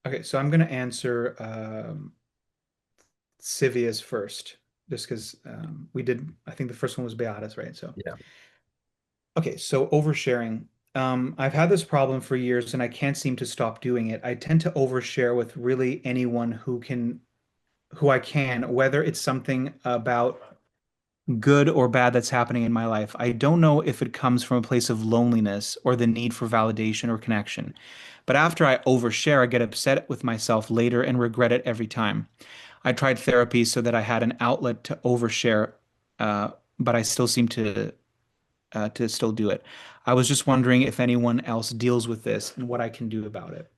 Okay, so I'm going to answer Civia's first, just because we did, I think the first one was Beata's, right? So, Yeah. okay, so oversharing. I've had this problem for years and I can't seem to stop doing it. I tend to overshare with really anyone who I can, whether it's something about good or bad that's happening in my life. I don't know if it comes from a place of loneliness or the need for validation or connection. But after I overshare, I get upset with myself later and regret it every time. I tried therapy so that I had an outlet to overshare, but I still seem to still do it. I was just wondering if anyone else deals with this and what I can do about it.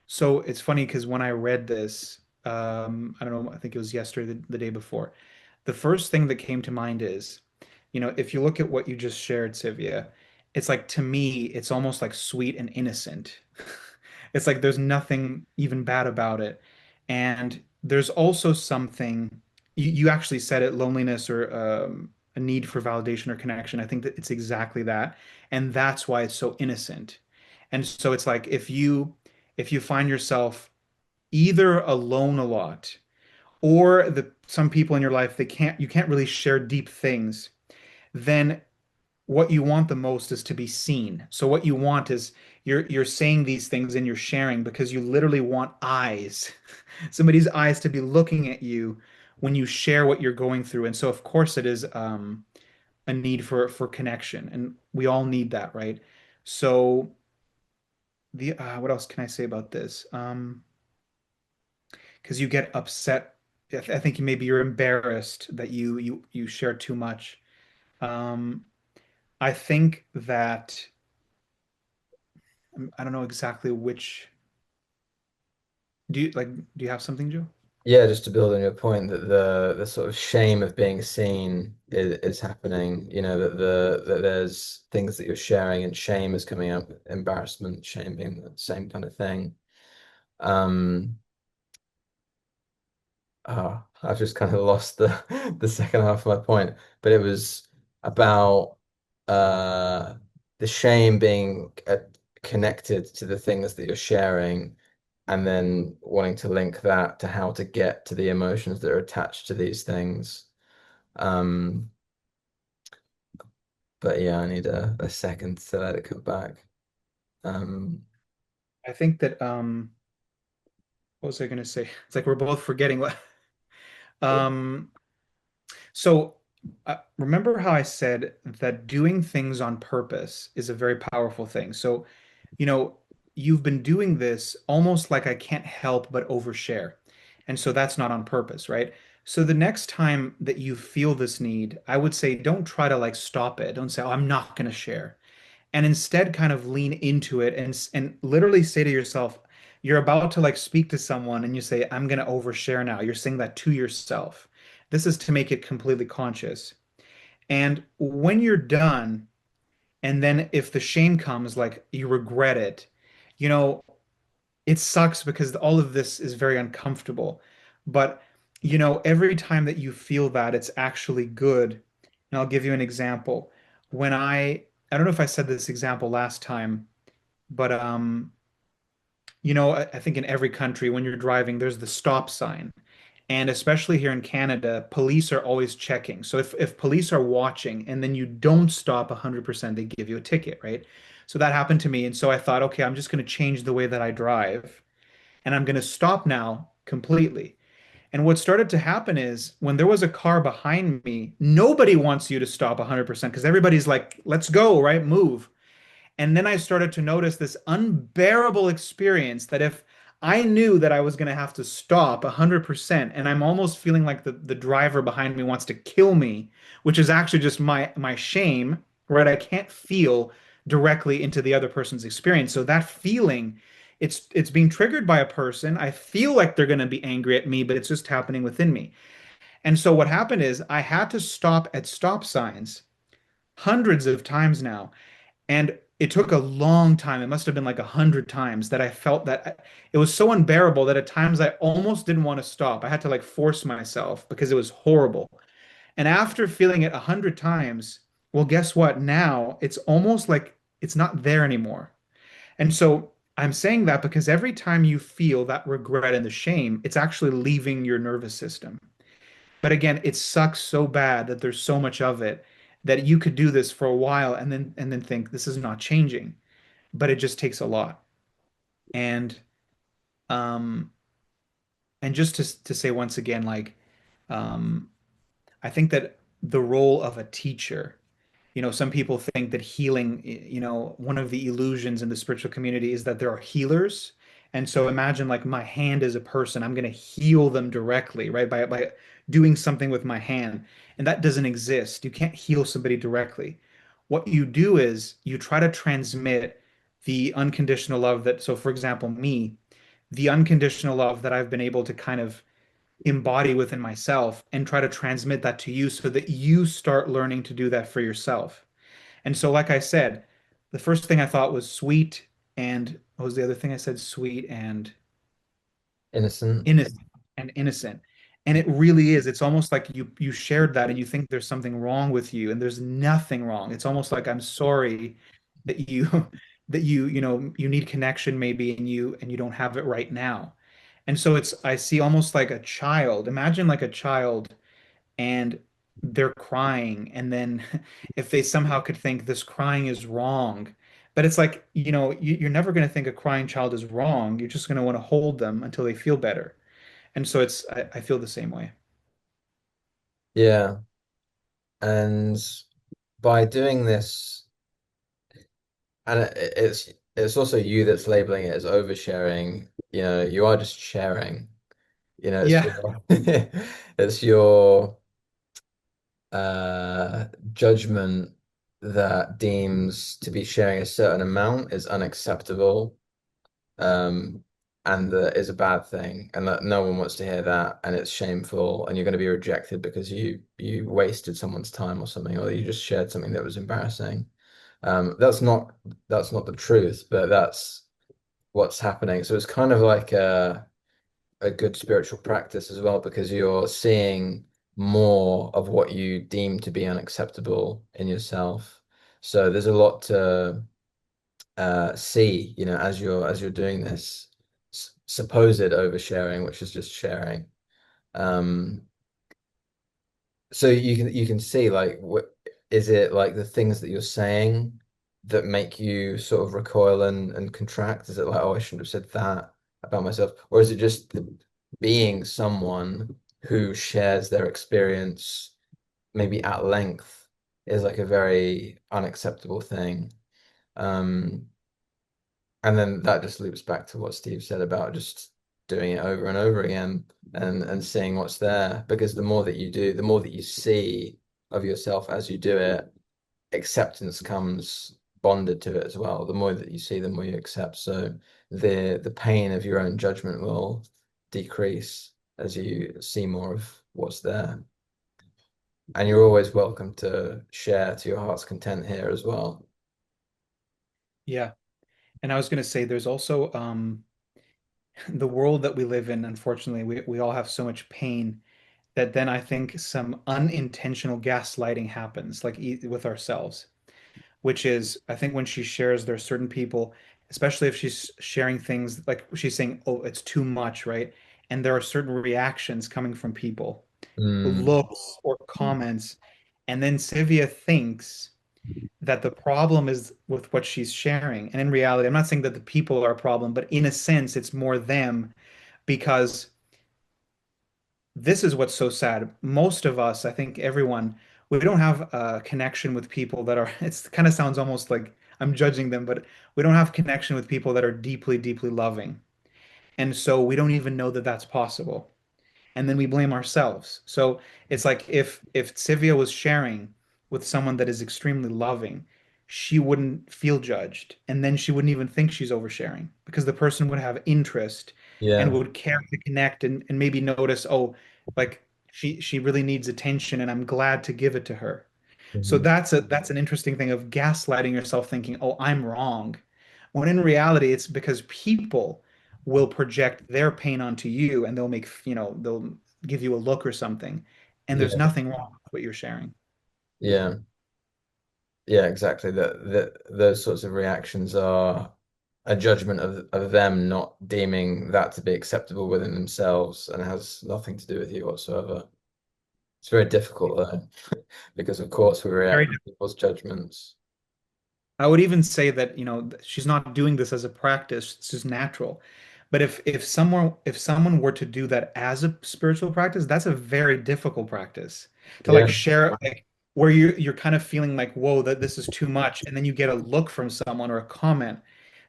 So it's funny because when I read this, I don't know, I think it was yesterday, the day before, the first thing that came to mind is, if you look at what you just shared, Sivia, it's like to me, it's almost like sweet and innocent. It's like there's nothing even bad about it. And there's also something, you actually said it, loneliness or a need for validation or connection. I think that it's exactly that. And that's why it's so innocent. And so it's like if you find yourself either alone a lot or some people in your life you can't really share deep things, then what you want the most is to be seen. So what you want is you're saying these things and you're sharing because you literally want eyes, somebody's eyes to be looking at you when you share what you're going through. And so of course it is a need for connection, and we all need that, right? So the what else can I say about this? Because you get upset. I think maybe you're embarrassed that you share too much. Um, I think that I don't know exactly which. Do you have something, Joe? Yeah, just to build on your point that the sort of shame of being seen is happening, that there's things that you're sharing and shame is coming up, embarrassment, shame being the same kind of thing. Um, I've just kind of lost the second half of my point, but it was about uh the shame being connected to the things that you're sharing, and then wanting to link that to how to get to the emotions that are attached to these things. Um, but yeah, I need a second to let it come back. Um, I think that what was I going to say? It's like we're both forgetting what. Um, so remember how I said that doing things on purpose is a very powerful thing. So, you know, you've been doing this almost like I can't help but overshare. And so that's not on purpose, right? So the next time that you feel this need, I would say don't try to like stop it. Don't say, "Oh, I'm not going to share." And instead kind of lean into it and literally say to yourself, you're about to like speak to someone and you say, I'm going to overshare now. You're saying that to yourself. This is to make it completely conscious. And when you're done, and then if the shame comes, like you regret it, you know, it sucks because all of this is very uncomfortable. But, every time that you feel that, it's actually good. And I'll give you an example. When I don't know if I said this example last time, but I think in every country when you're driving, there's the stop sign. And especially here in Canada, police are always checking. So if police are watching and then you don't stop 100%, they give you a ticket, right? So that happened to me. And so I thought, okay, I'm just going to change the way that I drive and I'm going to stop now completely. And what started to happen is when there was a car behind me, nobody wants you to stop 100% because everybody's like, let's go, right? Move. And then I started to notice this unbearable experience that if I knew that I was going to have to stop 100% and I'm almost feeling like the driver behind me wants to kill me, which is actually just my shame, right? I can't feel directly into the other person's experience. So that feeling, it's being triggered by a person. I feel like they're going to be angry at me, but it's just happening within me. And so what happened is I had to stop at stop signs hundreds of times now. And it took a long time. It must have been like 100 times that I felt that it was so unbearable that at times I almost didn't want to stop. I had to like force myself because it was horrible. And after feeling it 100 times, well, guess what? Now it's almost like it's not there anymore. And so I'm saying that because every time you feel that regret and the shame, it's actually leaving your nervous system. But again, it sucks so bad that there's so much of it that you could do this for a while and then think this is not changing, but it just takes a lot. And um and just to say once again, like um I think that the role of a teacher, some people think that healing, one of the illusions in the spiritual community is that there are healers. And so imagine like my hand is a person, I'm going to heal them directly, right? By doing something with my hand. And that doesn't exist. You can't heal somebody directly. What you do is you try to transmit the unconditional love that, so for example, me, the unconditional love that I've been able to kind of embody within myself and try to transmit that to you so that you start learning to do that for yourself. And so, like I said, the first thing I thought was sweet, and what was the other thing I said? Sweet and Innocent. innocent and innocent. And it really is. It's almost like you shared that and you think there's something wrong with you, and there's nothing wrong. It's almost like I'm sorry that you that you need connection maybe and you don't have it right now. And so it's I see almost like a child. Imagine like a child and they're crying and then if they somehow could think this crying is wrong, but it's like you're never going to think a crying child is wrong. You're just going to want to hold them until they feel better. And so I feel the same way. Yeah. And by doing this, and it's also you that's labeling it as oversharing. You are just sharing. It's Yeah. your it's your judgment that deems to be sharing a certain amount is unacceptable, um, and that is a bad thing, and that no one wants to hear that, and it's shameful, and you're going to be rejected because you wasted someone's time or something, or you just shared something that was embarrassing. That's not the truth, but that's what's happening. So it's kind of like a good spiritual practice as well because you're seeing more of what you deem to be unacceptable in yourself. So there's a lot to see, as you're doing this supposed oversharing, which is just sharing. Um, so you can see like what is it like the things that you're saying that make you sort of recoil and contract? Is it like, oh, I shouldn't have said that about myself? Or is it just being someone who shares their experience maybe at length is like a very unacceptable thing? Um, and then that just loops back to what Steve said about just doing it over and over again and seeing what's there. Because the more that you do, the more that you see of yourself as you do it, acceptance comes bonded to it as well. The more that you see, the more you accept. So the pain of your own judgment will decrease as you see more of what's there. And you're always welcome to share to your heart's content here as well. Yeah. And I was going to say there's also the world that we live in, unfortunately, we all have so much pain that then I think some unintentional gaslighting happens, like with ourselves, which is, I think when she shares, there are certain people, especially if she's sharing things like she's saying, oh, it's too much, right? And there are certain reactions coming from people, Mm, looks or comments. And then Sylvia thinks that the problem is with what she's sharing. And in reality, I'm not saying that the people are a problem, but in a sense, it's more them because this is what's so sad. Most of us, I think everyone, we don't have a connection with people that are, it kind of sounds almost like I'm judging them, but we don't have connection with people that are deeply, deeply loving. And so we don't even know that that's possible, and then we blame ourselves. So it's like if Sylvia was sharing with someone that is extremely loving, she wouldn't feel judged, and then she wouldn't even think she's oversharing because the person would have interest and yeah. would care to connect and maybe notice, oh, like she really needs attention, and I'm glad to give it to her. So Mhm. that's an interesting thing of gaslighting yourself thinking, "Oh, I'm wrong." When in reality it's because people will project their pain onto you and they'll give you a look or something. And there's Yeah. nothing wrong with what you're sharing. Yeah. Yeah, exactly. That those sorts of reactions are a judgment of them not deeming that to be acceptable within themselves, and it has nothing to do with you whatsoever. It's very difficult though, because of course we Very react to people's judgments. I would even say that, she's not doing this as a practice, it's just natural. But if someone were to do that as a spiritual practice, that's a very difficult practice. To like Yeah. share like where you're kind of feeling like, whoa, that this is too much, and then you get a look from someone or a comment.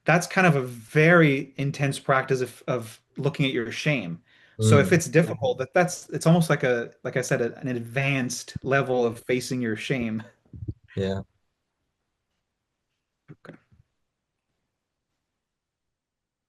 That's kind of a very intense practice of looking at your shame. So if Mm, it's difficult, it's almost like like I said, an advanced level of facing your shame. yeah.